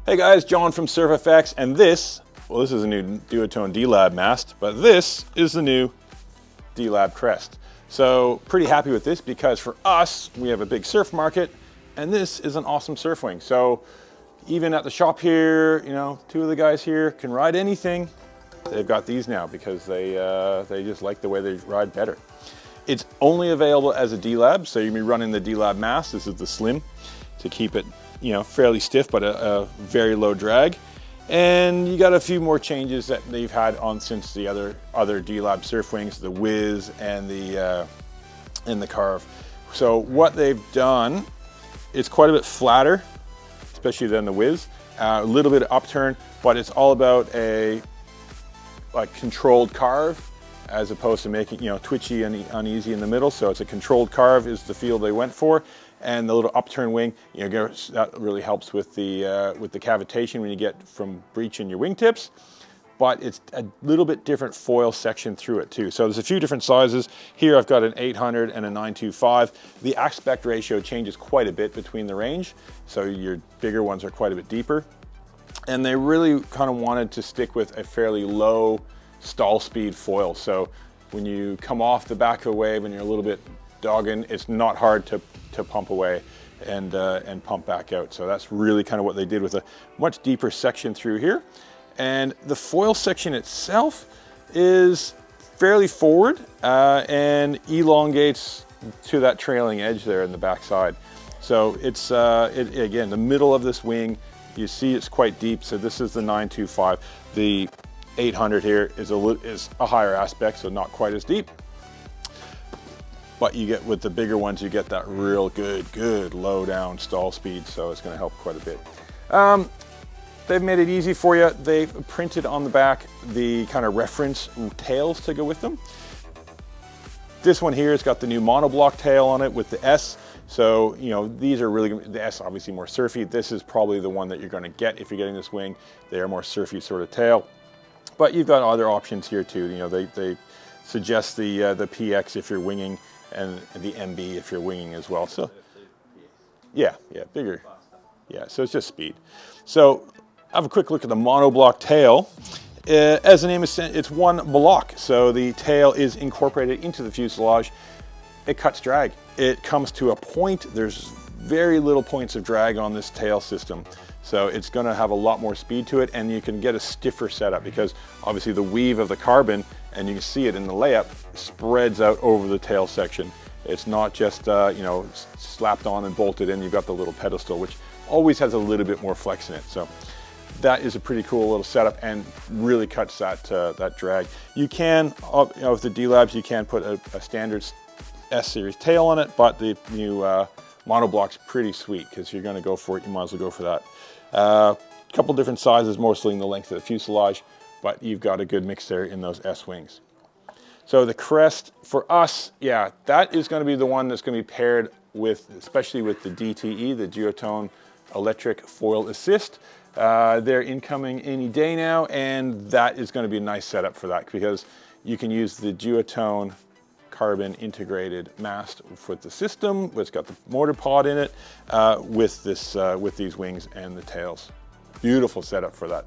Hey guys, John from SurfFX, and this is a new Duotone D-Lab mast, but this is the new D-Lab Crest. So pretty happy with this because for us, we have a big surf market, and this is an awesome surf wing. So even at the shop here, you know, two of the guys here can ride anything. They've got these now because they just like the way they ride better. It's only available as a D-Lab, so you're gonna be running the D-Lab mast. This is the slim to keep it, you know, fairly stiff, but a very low drag. And you got a few more changes that they've had on since the other D-Lab surf wings, the Whiz and the Carve. So what they've done, it's quite a bit flatter, especially than the Whiz. A little bit of upturn, but it's all about a controlled carve, as opposed to making, you know, twitchy and uneasy in the middle. So it's a controlled carve is the feel they went for. And the little upturn wing, you know, that really helps with the cavitation when you get from breach in your wingtips. But it's a little bit different foil section through it too. So there's a few different sizes. Here I've got an 800 and a 925. The aspect ratio changes quite a bit between the range. So your bigger ones are quite a bit deeper. And they really kind of wanted to stick with a fairly low stall speed foil. So when you come off the back of a wave and you're a little bit dogging, it's not hard to pump away and pump back out. So that's really kind of what they did with a much deeper section through here. And the foil section itself is fairly forward and elongates to that trailing edge there in the back side. So it's, again, the middle of this wing, you see it's quite deep. So this is the 925. The 800 here is a higher aspect, so not quite as deep. But you get, with the bigger ones, you get that real good low down stall speed, so it's going to help quite a bit. They've made it easy for you. They've printed on the back the kind of reference tails to go with them. This one here has got the new monoblock tail on it with the S. So, you know, these are really, the S obviously more surfy. This is probably the one that you're going to get if you're getting this wing. They are more surfy sort of tail. But you've got other options here too. You know, they suggest the PX if you're winging, and the MB if you're winging as well. So yeah, bigger. Yeah, so it's just speed. So have a quick look at the monoblock tail. As the name is said, it's one block. So the tail is incorporated into the fuselage. It cuts drag. It comes to a point. There's very little points of drag on this tail system. So it's gonna have a lot more speed to it, and you can get a stiffer setup because obviously the weave of the carbon, and you can see it in the layup, spreads out over the tail section. It's not just you know, slapped on and bolted in. You've got the little pedestal, which always has a little bit more flex in it. So that is a pretty cool little setup and really cuts that drag. You can, you know, with the D-Labs, you can put a standard S-series tail on it, but the new monoblock's pretty sweet because you're going to go for it. You might as well go for that. A couple different sizes, mostly in the length of the fuselage, but you've got a good mix there in those S wings. So the Crest for us, yeah, that is going to be the one that's going to be paired with, especially with the DTE, the Duotone Electric Foil Assist. They're incoming any day now, and that is going to be a nice setup for that because you can use the Duotone carbon integrated mast with the system. It's got the motor pod in it with these wings and the tails. Beautiful setup for that.